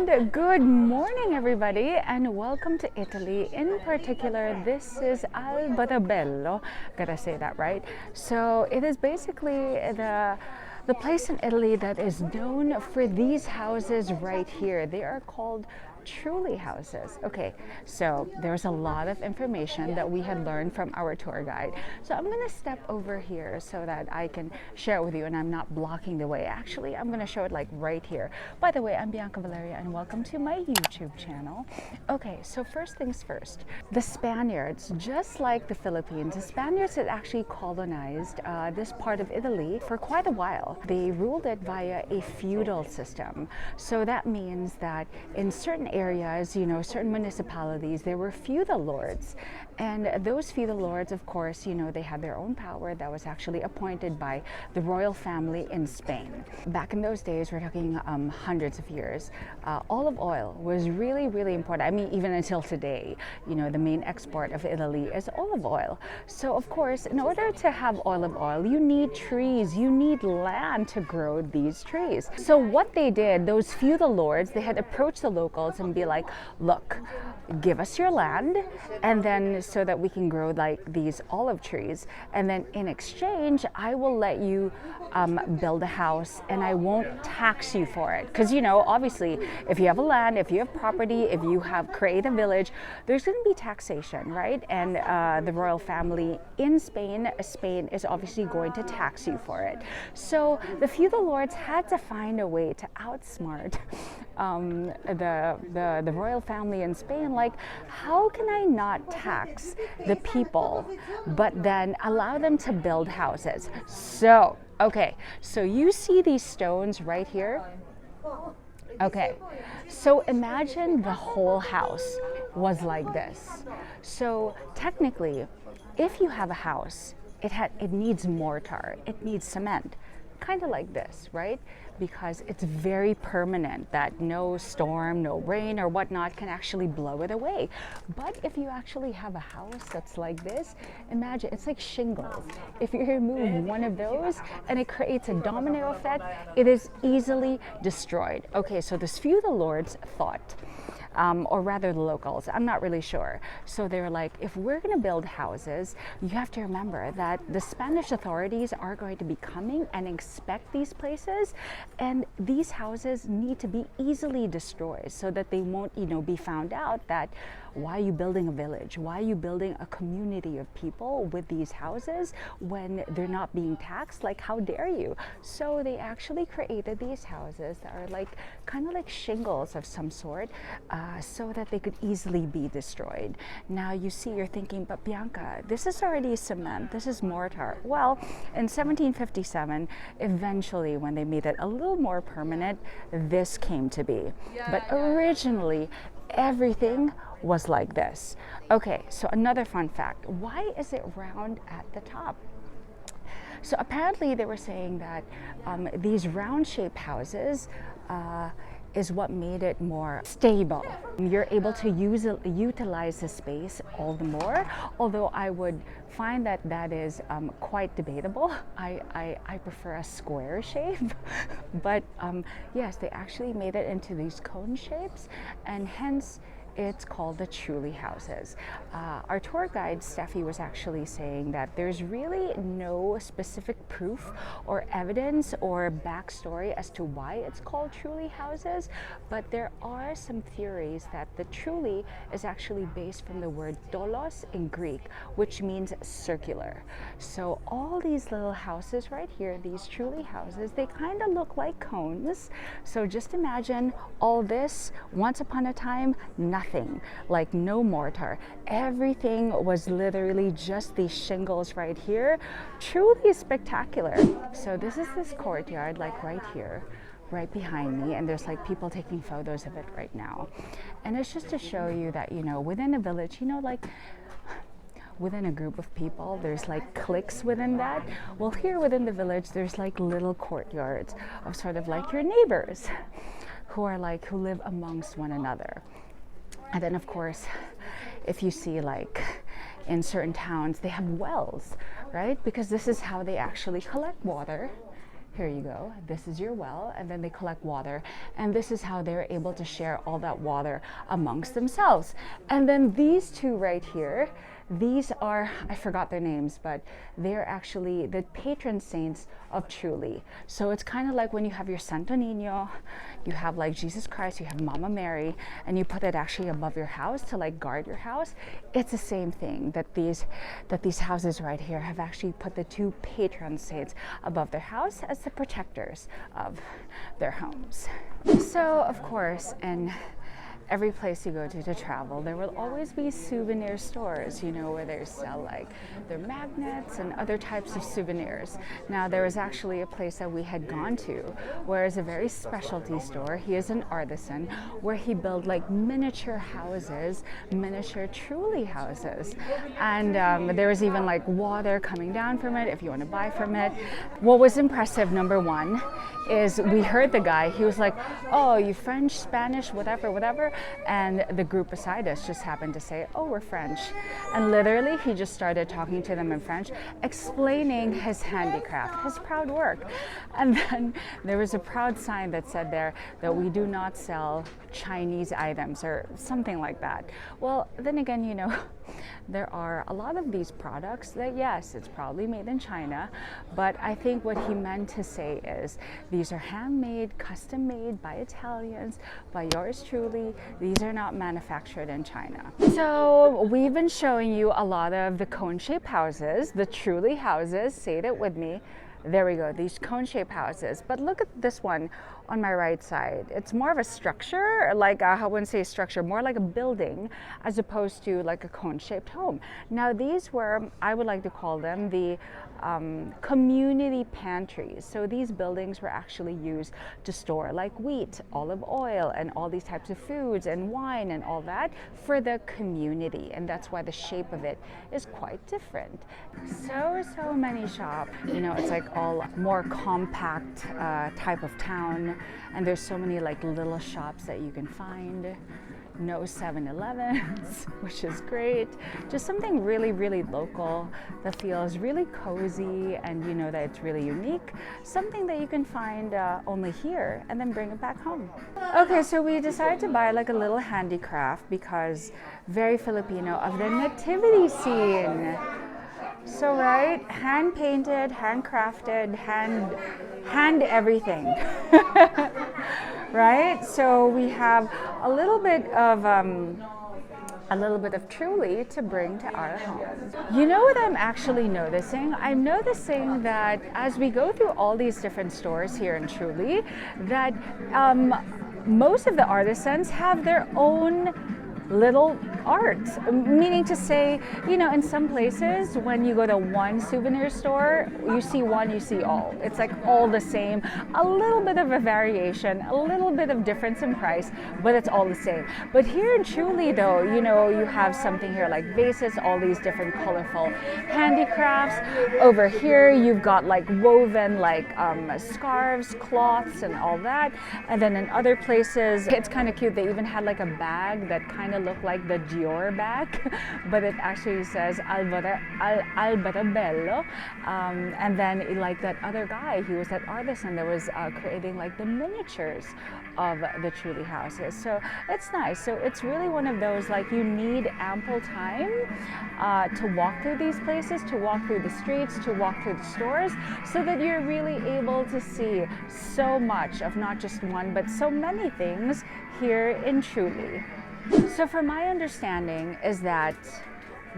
And good morning, everybody, and welcome to Italy. In particular, this is Alberobello. Gotta say that right. So it is basically the place in Italy that is known for these houses right here. They are called Trulli Houses. Okay, so there's a lot of information that we had learned from our tour guide. So I'm going to step over here so that I can share it with you and I'm not blocking the way. Actually, I'm going to show it like right here. By the way, I'm Bianca Valerio and welcome to my YouTube channel. Okay, so first things first. The Spaniards, just like the Philippines, the Spaniards had actually colonized this part of Italy for quite a while. They ruled it via a feudal system. So that means that in certain areas, you know, certain municipalities, there were feudal lords. And those feudal lords, of course, you know, they had their own power that was actually appointed by the royal family in Spain. Back in those days, we're talking hundreds of years, olive oil was really, really important. I mean, even until today, you know, the main export of Italy is olive oil. So, of course, in order to have olive oil, you need trees, you need land to grow these trees. So what they did, those feudal lords, they had approached the locals and be like, look, give us your land, and then so that we can grow like these olive trees, and then in exchange I will let you build a house and I won't tax you for it. Because, you know, obviously if you have a land, if you have property, if you have created a village, there's going to be taxation, right? And the royal family in Spain is obviously going to tax you for it. So the feudal lords had to find a way to outsmart the royal family in Spain. Like, how can I not tax the people but then allow them to build houses? So okay, so you see these stones right here? Okay, so imagine the whole house was like this. So technically, if you have a house, it needs mortar, it needs cement, kind of like this, right? Because it's very permanent, that no storm, no rain or whatnot can actually blow it away. But if you actually have a house that's like this, imagine it's like shingles. If you remove one of those and it creates a domino effect, it is easily destroyed. Okay, so the feudal lords thought, or rather the locals, I'm not really sure. So they're like, if we're going to build houses, you have to remember that the Spanish authorities are going to be coming and inspect these places, and these houses need to be easily destroyed so that they won't, you know, be found out that why are you building a village? Why are you building a community of people with these houses when they're not being taxed? Like, how dare you? So they actually created these houses that are like kind of like shingles of some sort, so that they could easily be destroyed. Now you see, you're thinking, but Bianca, this is already cement, this is mortar. Well, in 1757, eventually when they made it a little more permanent, this came to be. But originally, everything was like this. Okay, so another fun fact, why is it round at the top? So apparently they were saying that these round shaped houses is what made it more stable. You're able to utilize the space all the more, although I would find that that is quite debatable. I prefer a square shape, but yes, they actually made it into these cone shapes, and hence it's called the Trulli Houses. Our tour guide, Steffi, was actually saying that there's really no specific proof or evidence or backstory as to why it's called Trulli Houses, but there are some theories that the Trulli is actually based from the word dolos in Greek, which means circular. So all these little houses right here, these Trulli Houses, they kind of look like cones. So just imagine all this, once upon a time, nothing. Like no mortar. Everything was literally just these shingles right here. Truly spectacular. So this is this courtyard, like right here, right behind me, and there's like people taking photos of it right now. And it's just to show you that, you know, within a village, you know, like within a group of people, there's like cliques within that. Well, here within the village, there's like little courtyards of sort of like your neighbors who live amongst one another. And then of course, if you see like in certain towns, they have wells, right? Because this is how they actually collect water here you go, this is your well, and then they collect water, and this is how they're able to share all that water amongst themselves. And then these two right here, these are, I forgot their names, but they're actually the patron saints of Trulli. So it's kind of like when you have your Santo Niño, you have like Jesus Christ, you have Mama Mary, and you put it actually above your house to like guard your house. It's the same thing that these houses right here have actually put the two patron saints above their house as the protectors of their homes. So of course, and every place you go to travel, there will always be souvenir stores, you know, where they sell like their magnets and other types of souvenirs. Now, there was actually a place that we had gone to where it's a very specialty store. He is an artisan where he built like miniature houses, miniature Trulli houses. And there was even like water coming down from it if you want to buy from it. What was impressive, number one, is we heard the guy, he was like, oh, you French, Spanish, whatever. And the group beside us just happened to say, oh, we're French. And literally, he just started talking to them in French, explaining his handicraft, his proud work. And then there was a proud sign that said there that we do not sell Chinese items or something like that. Well, then again, you know, there are a lot of these products that, yes, it's probably made in China, but I think what he meant to say is these are handmade, custom made by Italians, by yours truly. These are not manufactured in China. So we've been showing you a lot of the cone-shaped houses, the Trulli houses. Say it with me. There we go, these cone-shaped houses. But look at this one on my right side. It's more of a structure, like I wouldn't say a structure, more like a building as opposed to like a cone-shaped home. Now these were, I would like to call them the community pantries. So these buildings were actually used to store like wheat, olive oil, and all these types of foods and wine and all that for the community. And that's why the shape of it is quite different. So many shops, you know, it's like all more compact type of town. And there's so many like little shops that you can find. No 7-Elevens, which is great. Just something really, really local that feels really cozy and you know that it's really unique. Something that you can find only here and then bring it back home. Okay, so we decided to buy like a little handicraft because very Filipino of the nativity scene. So right, hand painted, handcrafted, hand everything. Right? So we have a little bit of Trulli to bring to our home. You know what I'm actually noticing? I'm noticing that as we go through all these different stores here in Trulli, that most of the artisans have their own little art, meaning to say, you know, in some places when you go to one souvenir store, you see one, you see all. It's like all the same, a little bit of a variation, a little bit of difference in price, but it's all the same. But here in Trulli though, you know, you have something here like vases, all these different colorful handicrafts. Over here you've got like woven like scarves, cloths and all that. And then in other places, it's kind of cute, they even had like a bag that kind of look like the Dior bag, but it actually says Alberobello. And then like that other guy, he was that artisan that was creating like the miniatures of the Trulli houses. So it's nice. So it's really one of those like you need ample time to walk through these places, to walk through the streets, to walk through the stores, so that you're really able to see so much of not just one, but so many things here in Trulli. So from my understanding is that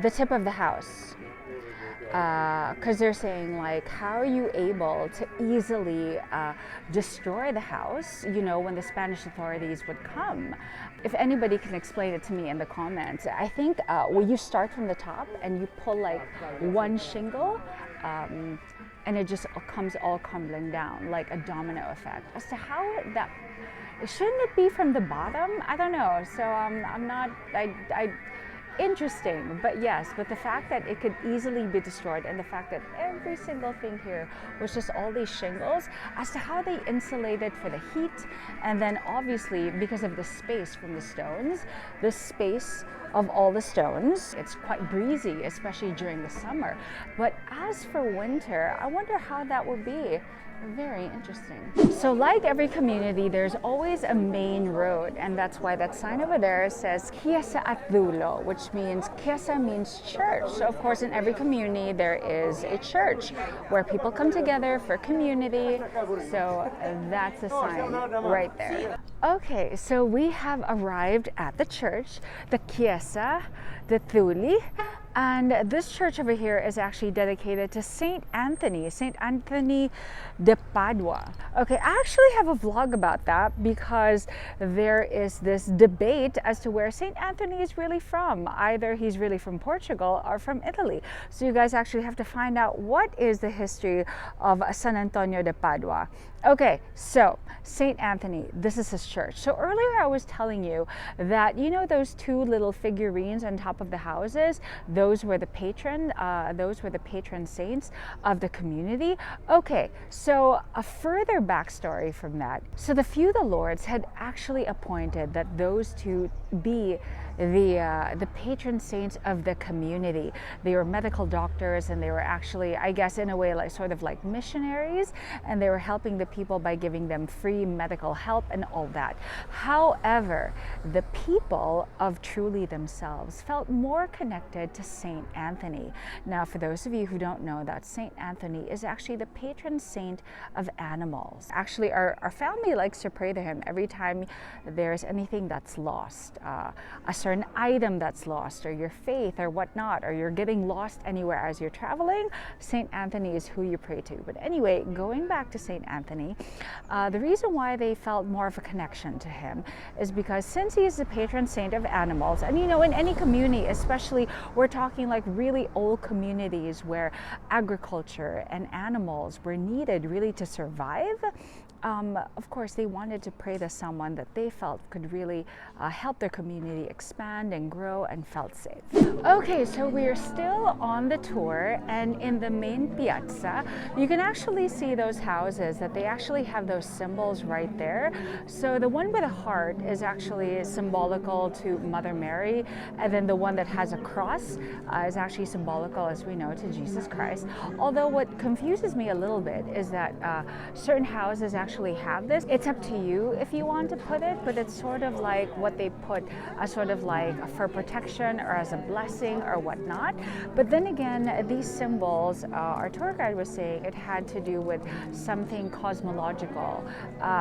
the tip of the house, because they're saying like, how are you able to easily destroy the house, you know, when the Spanish authorities would come? If anybody can explain it to me in the comments. I think well, you start from the top and you pull like one shingle and it just comes all crumbling down like a domino effect. As to how that, shouldn't it be from the bottom? I don't know. So I'm not, interesting, but yes, but the fact that it could easily be destroyed and the fact that every single thing here was just all these shingles, as to how they insulated for the heat, and then obviously because of the space from the stones, the space of all the stones, it's quite breezy, especially during the summer. But as for winter, I wonder how that would be. Very interesting. So like every community, there's always a main road, and that's why that sign over there says Chiesa at Trullo, which means Chiesa means church. So of course in every community there is a church where people come together for community. So that's a sign right there. Okay, so we have arrived at the church, the Chiesa de Trulli. And this church over here is actually dedicated to Saint Anthony de Padua. Okay, I actually have a vlog about that because there is this debate as to where Saint Anthony is really from. Either he's really from Portugal or from Italy. So you guys actually have to find out what is the history of San Antonio de Padua. Okay, so Saint Anthony, this is his church. So earlier I was telling you that, you know, those two little figurines on top of the houses, those were the patron saints of the community. Okay, so a further backstory from that. So the feudal lords had actually appointed that those two be the patron saints of the community. They were medical doctors, and they were actually, I guess in a way, like sort of like missionaries, and they were helping the people by giving them free medical help and all that. However, the people of Trulli themselves felt more connected to Saint Anthony. Now, for those of you who don't know that, Saint Anthony is actually the patron saint of animals. Actually, our family likes to pray to him every time there's anything that's lost, a certain item that's lost, or your faith or whatnot, or you're getting lost anywhere as you're traveling. Saint Anthony is who you pray to. But anyway, going back to Saint Anthony, the reason why they felt more of a connection to him is because since he is the patron saint of animals, and you know, in any community, especially we're talking like really old communities where agriculture and animals were needed really to survive, of course they wanted to pray to someone that they felt could really help their community expand and grow and felt safe. Okay, so we are still on the tour, and in the main piazza you can actually see those houses that they actually have those symbols right there. So the one with a heart is actually symbolical to Mother Mary, and then the one that has a cross is actually symbolical, as we know, to Jesus Christ. Although what confuses me a little bit is that certain houses actually have this. It's up to you if you want to put it, but it's sort of like what they put as sort of like for protection or as a blessing or whatnot. But then again, these symbols, our tour guide was saying it had to do with something cosmological.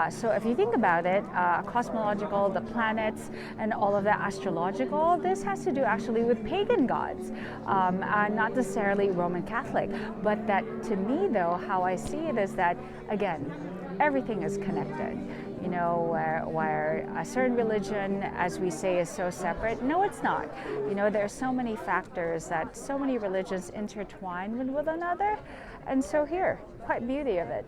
So if you think about it, cosmological, the planets and all of that astrological, this has to do actually with pagan gods, not necessarily Roman Catholic. But that, to me though, how I see it is that, again, everything is connected. You know, where a certain religion, as we say, is so separate. No, it's not. You know, there are so many factors that so many religions intertwine with one another. And so here, quite beauty of it.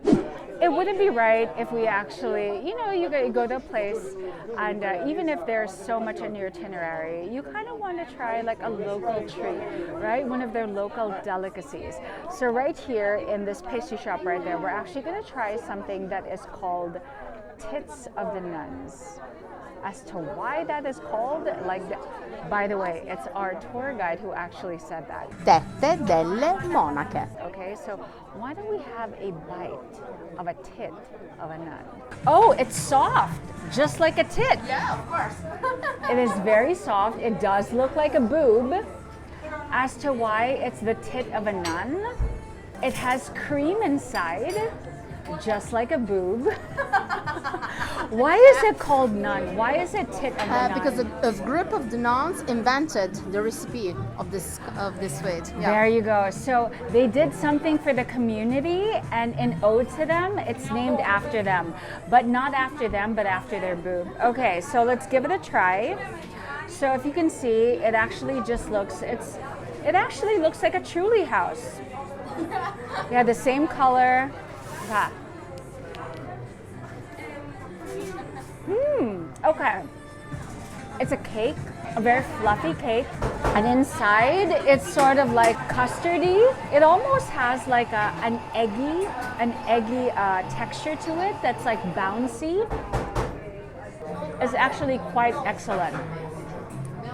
It wouldn't be right if we actually, you know, you go to a place and even if there's so much in your itinerary, you kind of want to try like a local treat, right? One of their local delicacies. So right here in this pastry shop right there, we're actually going to try something that is called Tits of the Nuns. As to why that is called, by the way, it's our tour guide who actually said that. Tette delle monache. Okay, so why don't we have a bite of a tit of a nun? Oh, it's soft, just like a tit. Yeah, of course. It is very soft. It does look like a boob. As to why it's the tit of a nun, it has cream inside, just like a boob. Why is it called nun? Why is it tit of the nun? Because a group of the nuns invented the recipe of this sweet. Yeah. There you go. So they did something for the community, and in ode to them, it's named after them. But not after them, but after their boob. Okay, so let's give it a try. So if you can see, it actually just looks, it actually looks like a Trulli House. Yeah, the same color. Ah. Okay. It's a cake, a very fluffy cake, and inside it's sort of like custardy. It almost has like an eggy texture to it that's like bouncy. It's actually quite excellent.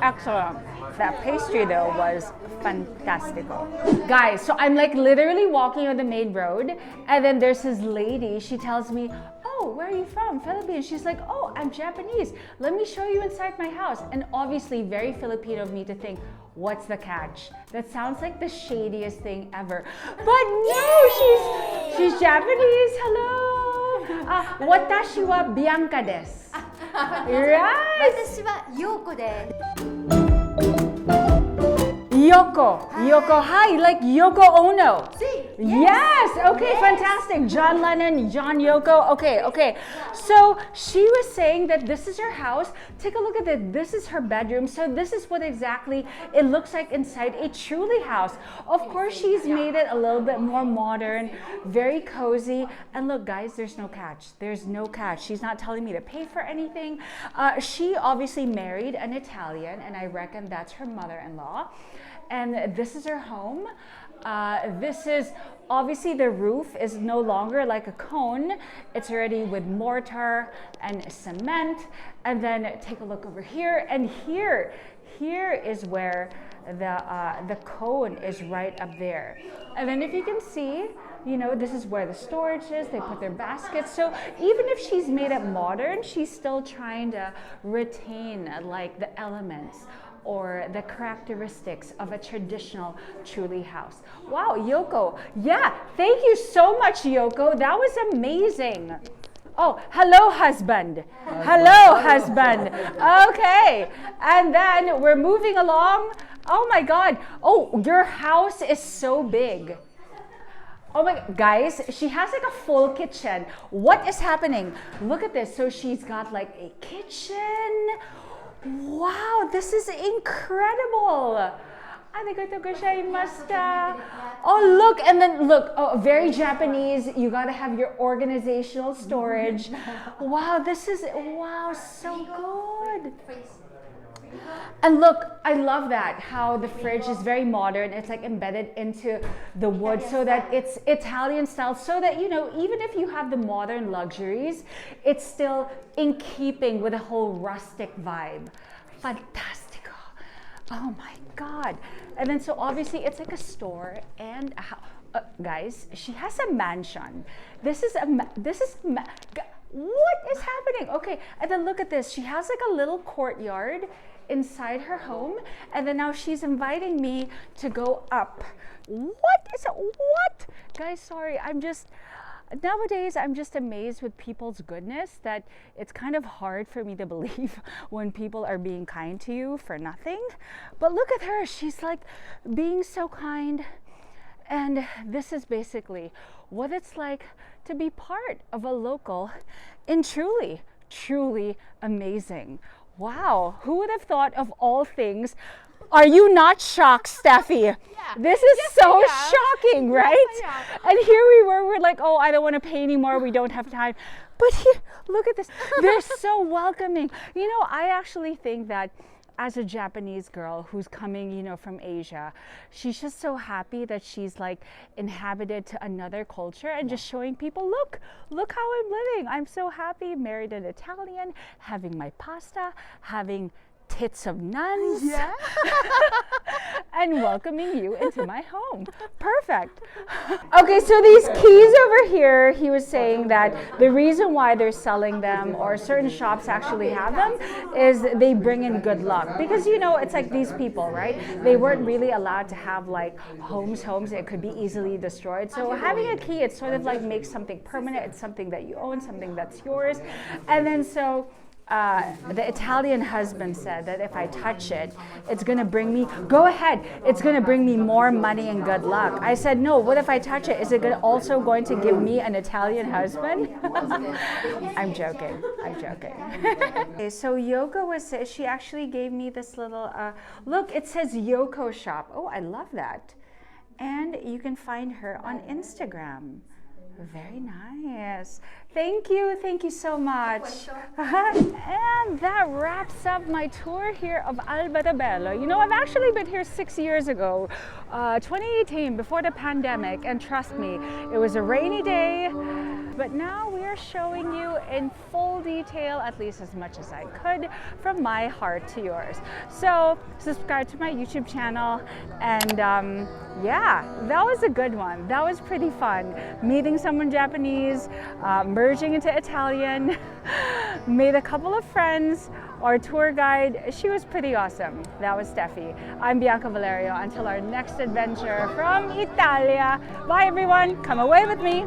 Excellent. That pastry though was fantastico. Guys, so I'm like literally walking on the main road, and then there's this lady, she tells me, oh, where are you from? Philippines. She's like, oh, I'm Japanese. Let me show you inside my house. And obviously very Filipino of me to think, what's the catch? That sounds like the shadiest thing ever. But no, she's Japanese. Hello. Watashi wa Bianca desu. Right? 私はヨーコです。 Yoko, hi, like Yoko Ono. See? Yes, okay, Yes. fantastic. John Lennon, John Yoko, okay. So she was saying that this is her house. Take a look at it. This is her bedroom. So this is what exactly it looks like inside a Trulli house. Of course, she's made it a little bit more modern, very cozy. And look, guys, there's no catch. There's no catch. She's not telling me to pay for anything. She obviously married an Italian, and I reckon that's her mother-in-law. And this is her home. This is obviously the roof is no longer like a cone. It's already with mortar and cement. And then take a look over here. And here is where the cone is right up there. And then if you can see, you know, this is where the storage is. They put their baskets. So even if she's made it modern, she's still trying to retain like the elements or the characteristics of a traditional Trulli house. Wow, Yoko. Yeah, thank you so much, Yoko. That was amazing. Oh, hello, husband. Hello, husband. Okay, and then we're moving along. Oh my God. Oh, your house is so big. Oh my, guys, she has like a full kitchen. What is happening? Look at this. So she's got like a kitchen. Wow, this is incredible. Arigatou gozaimashita. Oh, look, and then look, oh, very Japanese. You gotta have your organizational storage. Wow, this is, wow, so good. And look, I love that, how the fridge is very modern. It's like embedded into the wood so that it's Italian style, so that, you know, even if you have the modern luxuries, it's still in keeping with the whole rustic vibe. Fantastico. Oh my God. And then so obviously it's like a store and a house. Guys, she has a mansion. What is happening? Okay, and then look at this. She has like a little courtyard inside her home, and then now she's inviting me to go up. What is it? What? Guys, sorry, nowadays I'm just amazed with people's goodness that it's kind of hard for me to believe when people are being kind to you for nothing. But look at her, she's like being so kind. And this is basically what it's like to be part of a local in Trulli. Truly amazing. Wow, who would have thought of all things? Are you not shocked, Steffi? Yeah. This is so shocking, right? Yes, and here we were, we're like, oh, I don't want to pay anymore, we don't have time. But here, look at this, they're so welcoming. You know, I actually think that as a Japanese girl who's coming, you know, from Asia, she's just so happy that she's like inhabited to another culture and just showing people, look how I'm living. I'm so happy, married an Italian, having my pasta, having tits of nuns, Yeah. and welcoming you into my home. Perfect. Okay, so these keys over here, he was saying that the reason why they're selling them, or certain shops actually have them, is they bring in good luck. Because, you know, it's like these people, right? They weren't really allowed to have like homes. It could be easily destroyed. So having a key, it sort of like makes something permanent. It's something that you own, something that's yours. And then so the Italian husband said that if I touch it, it's going to bring me, go ahead, it's going to bring me more money and good luck. I said, no, what if I touch it? Is it also going to give me an Italian husband? I'm joking. Okay, so Yoko she actually gave me this little, look, it says Yoko Shop. Oh, I love that. And you can find her on Instagram. Very nice. Thank you so much. And that wraps up my tour here of Alberobello. You know, I've actually been here 6 years ago, 2018, before the pandemic, and trust me, it was a rainy day, but now we are showing you in full detail, at least as much as I could, from my heart to yours. So subscribe to my YouTube channel, and yeah, that was a good one. That was pretty fun. Meeting someone Japanese, merging into Italian, made a couple of friends. Our tour guide, she was pretty awesome. That was Steffi. I'm Bianca Valerio. Until our next adventure from Italia. Bye everyone, come away with me.